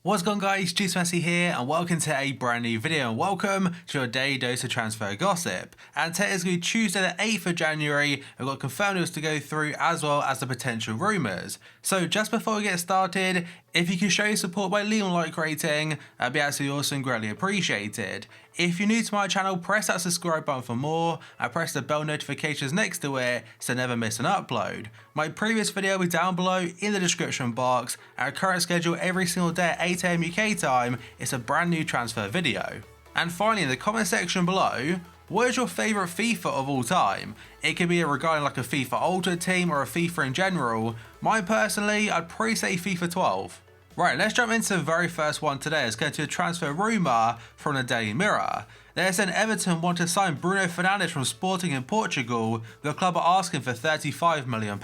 What's going on, guys? Juice Messi here and welcome to a brand new video and welcome to your daily dose of transfer gossip. And today is going to be Tuesday the 8th of January. We've got confirmed news to go through as well as the potential rumours. So just before we get started, if you can show your support by leaving a like rating, that'd be absolutely awesome, greatly appreciated. If you're new to my channel, press that subscribe button for more and press the bell notifications next to it so never miss an upload. My previous video will be down below in the description box. Our current schedule every single day at 8 AM UK time is a brand new transfer video. And finally, in the comment section below, what is your favourite FIFA of all time? It could be regarding like a FIFA Ultimate team or a FIFA in general. Mine personally, I'd probably say FIFA 12. Right, let's jump into the very first one today. It's going to be a transfer rumour from the Daily Mirror. They said Everton want to sign Bruno Fernandes from Sporting in Portugal, with the club are asking for £35 million.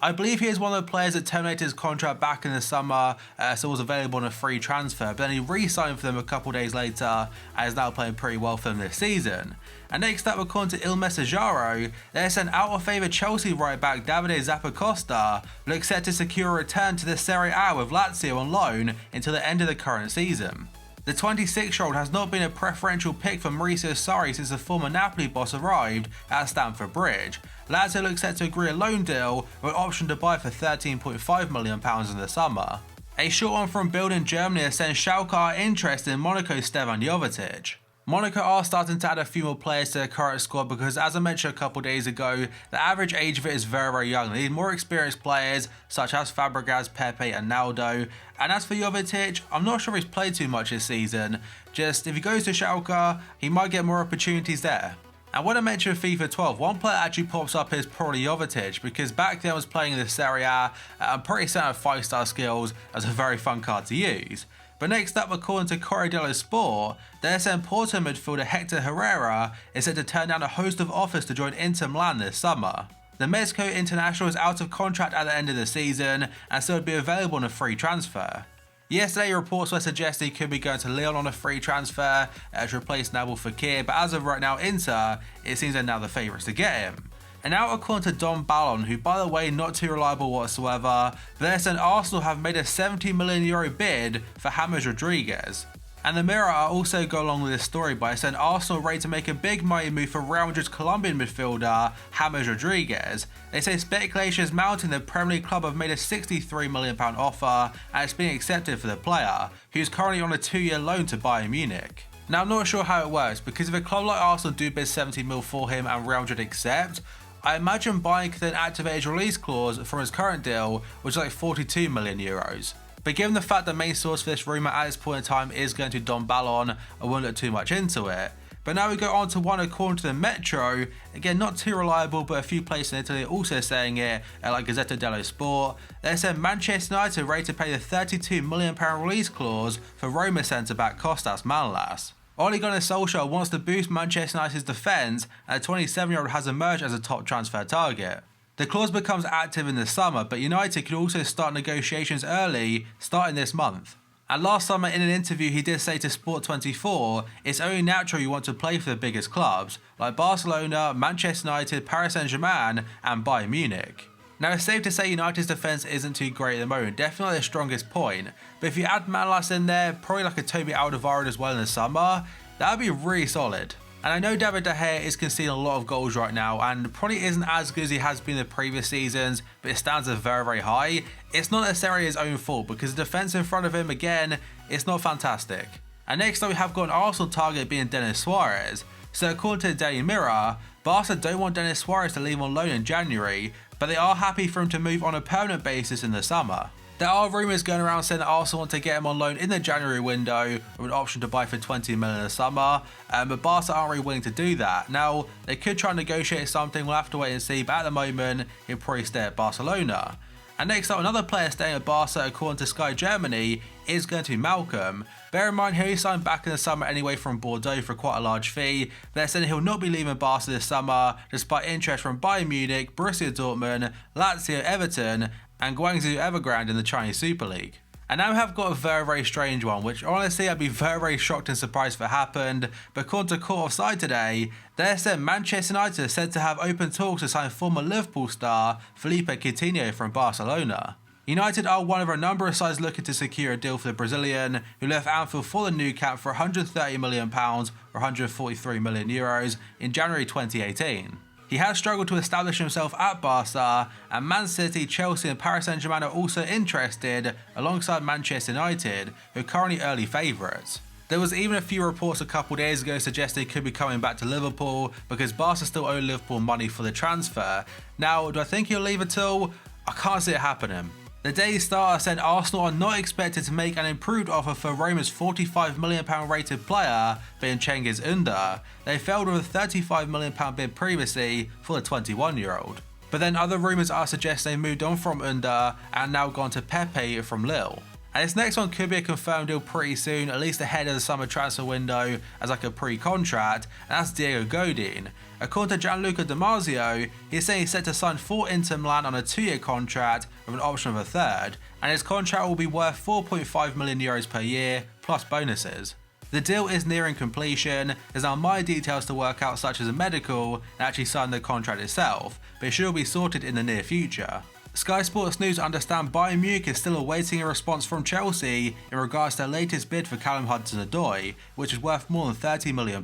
I believe he is one of the players that terminated his contract back in the summer, so was available on a free transfer, but then he re-signed for them a couple days later and is now playing pretty well for them this season. And next up, according to Il Messaggero, they sent out of favour Chelsea right back Davide Zappacosta looks set to secure a return to the Serie A with Lazio on loan until the end of the current season. The 26-year-old has not been a preferential pick for Mauricio Sarri since the former Napoli boss arrived at Stamford Bridge. Lazio looks set to agree a loan deal with an option to buy for £13.5 million in the summer. A short one from Bild in Germany has sent Schalke are interested in Monaco's Stevan Jovetic. Monaco are starting to add a few more players to their current squad because, as I mentioned a couple days ago, the average age of it is very young. They need more experienced players such as Fabregas, Pepe and Naldo. And as for Jovetic, I'm not sure if he's played too much this season. Just if he goes to Schalke, he might get more opportunities there. And when I mentioned FIFA 12, one player actually pops up is probably Jovetic, because back then I was playing in the Serie A, I'm pretty certain of 5-star skills as a very fun card to use. But next up, according to Corriere dello Sport, their San Porto midfielder Hector Herrera is set to turn down a host of offers to join Inter Milan this summer. The Mexico international is out of contract at the end of the season and so would be available on a free transfer. Yesterday, reports were suggesting he could be going to Lyon on a free transfer to replace Nabil Fekir, but as of right now, Inter, it seems they're now the favourites to get him. And now according to Don Ballon, who by the way not too reliable whatsoever, they're saying Arsenal have made a €70 million bid for James Rodriguez. And the Mirror are also go along with this story by saying Arsenal are ready to make a big money move for Real Madrid's Colombian midfielder James Rodriguez. They say speculation is mounting the Premier League club have made a £63 million offer and it's being accepted for the player, who's currently on a 2-year loan to Bayern Munich. Now I'm not sure how it works, because if a club like Arsenal do bid 70 mil for him and Real Madrid accept, I imagine Bayern could then activate his release clause from his current deal, which is like €42 million. But given the fact the main source for this rumour at this point in time is going to Don Ballon, I won't look too much into it. But now we go on to one according to the Metro, again not too reliable, but a few places in Italy are also saying it, like Gazzetta dello Sport. They said Manchester United are ready to pay the £32 million release clause for Roma centre-back Kostas Manolas. Ole Gunnar Solskjaer wants to boost Manchester United's defence, and the 27-year-old has emerged as a top transfer target. The clause becomes active in the summer, but United could also start negotiations early, starting this month. And last summer in an interview he did say to Sport24, it's only natural you want to play for the biggest clubs, like Barcelona, Manchester United, Paris Saint-Germain and Bayern Munich. Now it's safe to say United's defence isn't too great at the moment, definitely their strongest point, but if you add Manolas in there, probably like a Toby Alderweireld as well in the summer, that would be really solid. And I know David De Gea is conceding a lot of goals right now and probably isn't as good as he has been in the previous seasons, but his standards are very high. It's not necessarily his own fault because the defence in front of him, again, it's not fantastic. And next up we have got an Arsenal target being Denis Suarez. So according to the Daily Mirror, Barca don't want Denis Suarez to leave on loan in January, but they are happy for him to move on a permanent basis in the summer. There are rumours going around saying that Arsenal want to get him on loan in the January window with an option to buy for $20 million in the summer, but Barca aren't really willing to do that. Now, they could try and negotiate something, we'll have to wait and see, but at the moment, he'll probably stay at Barcelona. And next up, another player staying at Barca, according to Sky Germany, is going to be Malcolm. Bear in mind, he signed back in the summer anyway from Bordeaux for quite a large fee. They're saying he'll not be leaving Barca this summer, despite interest from Bayern Munich, Borussia Dortmund, Lazio, Everton, and Guangzhou Evergrande in the Chinese Super League. And now we have got a very strange one, which honestly I'd be very shocked and surprised if it happened, but according to Court Offside today, they said Manchester United are said to have open talks to sign former Liverpool star Felipe Coutinho from Barcelona. United are one of a number of sides looking to secure a deal for the Brazilian, who left Anfield for the Nou Camp for £130 million or €143 million in January 2018. He has struggled to establish himself at Barca, and Man City, Chelsea and Paris Saint-Germain are also interested, alongside Manchester United, who are currently early favourites. There was even a few reports a couple days ago suggesting he could be coming back to Liverpool because Barca still owe Liverpool money for the transfer. Now, do I think he'll leave at all? I can't see it happening. The Daily Star said Arsenal are not expected to make an improved offer for Roma's £45 million rated player, being Cengiz Ünder. They failed with a £35 million bid previously for the 21-year-old. But then other rumours are suggesting they moved on from Ünder and now gone to Pepe from Lille. And this next one could be a confirmed deal pretty soon, at least ahead of the summer transfer window as like a pre-contract, and that's Diego Godin. According to Gianluca Di Marzio, he's saying he's set to sign for Inter Milan on a 2-year contract with an option of a third, and his contract will be worth €4.5 million per year, plus bonuses. The deal is nearing completion. There's now minor details to work out, such as a medical, and actually sign the contract itself, but it should all be sorted in the near future. Sky Sports News understand Bayern Munich is still awaiting a response from Chelsea in regards to their latest bid for Callum Hudson-Odoi, which is worth more than £30 million.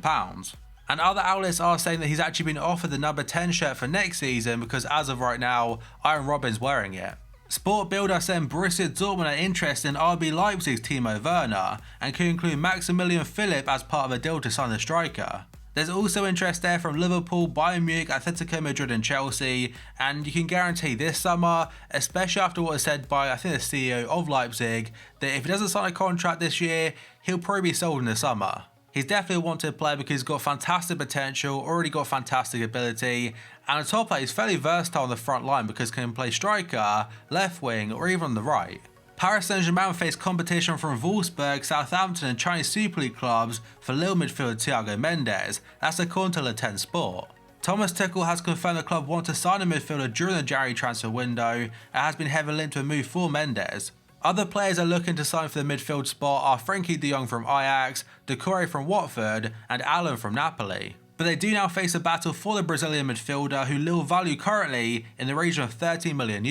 And other outlets are saying that he's actually been offered the number 10 shirt for next season because as of right now, Arjen Robben's wearing it. Sport Builder saying Borussia Dortmund are interested in RB Leipzig's Timo Werner and could include Maximilian Philipp as part of a deal to sign the striker. There's also interest there from Liverpool, Bayern Munich, Atletico Madrid and Chelsea, and you can guarantee this summer, especially after what was said by I think the CEO of Leipzig, that if he doesn't sign a contract this year, he'll probably be sold in the summer. He's definitely a wanted player because he's got fantastic potential, already got fantastic ability, and on top of that he's fairly versatile on the front line because he can play striker, left wing or even on the right. Paris Saint-Germain face competition from Wolfsburg, Southampton and Chinese Super League clubs for Lille midfielder Thiago Mendes, that's according to Le 10 Sport. Thomas Tuchel has confirmed the club want to sign a midfielder during the January transfer window and has been heavily linked to a move for Mendes. Other players are looking to sign for the midfield spot are Frenkie de Jong from Ajax, Doucouré from Watford and Allen from Napoli. But they do now face a battle for the Brazilian midfielder who Lille value currently in the region of €30 million.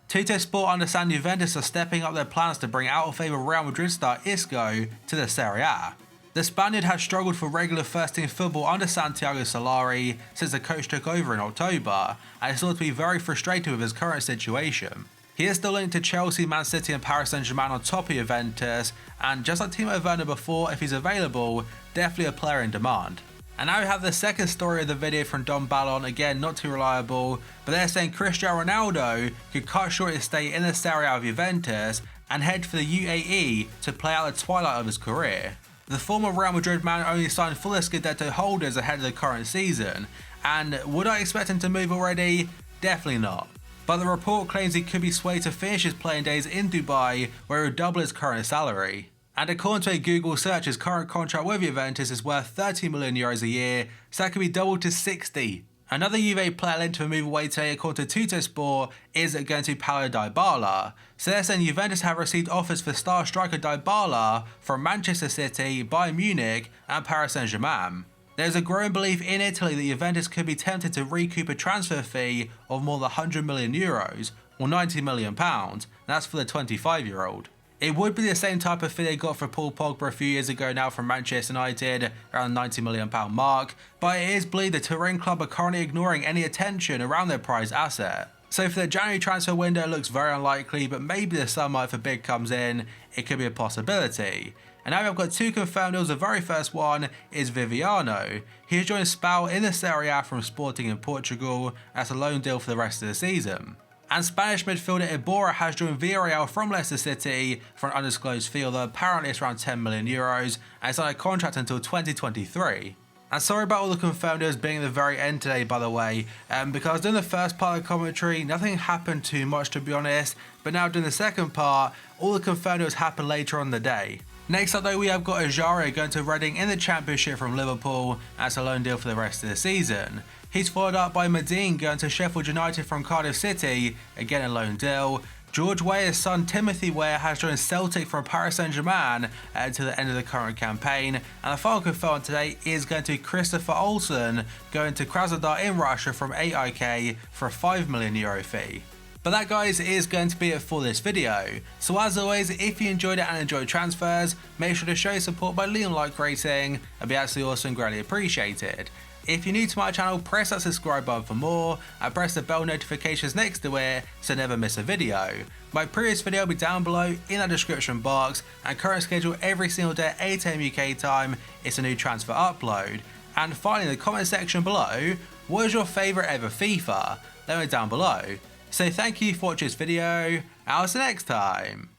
Tutto Sport understand Juventus are stepping up their plans to bring out-of-favour Real Madrid star Isco to the Serie A. The Spaniard has struggled for regular first-team football under Santiago Solari since the coach took over in October, and is thought to be very frustrated with his current situation. He is still linked to Chelsea, Man City and Paris Saint-Germain on top of Juventus, and just like Timo Werner before, if he's available, definitely a player in demand. And now we have the second story of the video from Don Ballon, again not too reliable, but they're saying Cristiano Ronaldo could cut short his stay in the Serie A of Juventus and head for the UAE to play out the twilight of his career. The former Real Madrid man only signed for the Scudetto holders ahead of the current season, and would I expect him to move already? Definitely not. But the report claims he could be swayed to finish his playing days in Dubai, where he would double his current salary. And according to a Google search, his current contract with Juventus is worth €30 million a year, so that could be doubled to 60. Another Juve player linked to a move away today, according to Tutto Sport, is going to be Paulo Dybala. So they're saying Juventus have received offers for star striker Dybala from Manchester City, Bayern Munich and Paris Saint-Germain. There's a growing belief in Italy that Juventus could be tempted to recoup a transfer fee of more than €100 million, or £90 million, and that's for the 25-year-old. It would be the same type of fee they got for Paul Pogba a few years ago now from Manchester United, around the £90 million mark, but it is believed the Turin club are currently ignoring any attention around their prized asset. So for the January transfer window it looks very unlikely, but maybe this summer if a bid comes in, it could be a possibility. And now we've got two confirmed deals. The very first one is Viviano. He has joined Spal in the Serie A from Sporting in Portugal as a loan deal for the rest of the season. And Spanish midfielder Iborra has joined Villarreal from Leicester City for an undisclosed fee, although apparently it's around €10 million, and it's on a contract until 2023. And sorry about all the confirmed deals being at the very end today, by the way, because during the first part of the commentary, nothing happened too much to be honest, but now during the second part, all the confirmed deals happen later on in the day. Next up though, we have got Ajaria going to Reading in the Championship from Liverpool as a loan deal for the rest of the season. He's followed up by Medine going to Sheffield United from Cardiff City, again a loan deal. George Weah's son Timothy Weah has joined Celtic from Paris Saint-Germain until the end of the current campaign. And the final confirmed today is going to be Christopher Olsen going to Krasnodar in Russia from AIK for a €5 million fee. But that, guys, is going to be it for this video. So as always, if you enjoyed it and enjoyed transfers, make sure to show support by leaving a like rating. It'd be absolutely awesome and greatly appreciated. If you're new to my channel, press that subscribe button for more and press the bell notifications next to it so never miss a video. My previous video will be down below in the description box, and current schedule every single day at 8 AM UK time is a new transfer upload. And finally, in the comment section below, what is your favourite ever FIFA? Let me know down below. So thank you for watching this video, and I'll see you next time.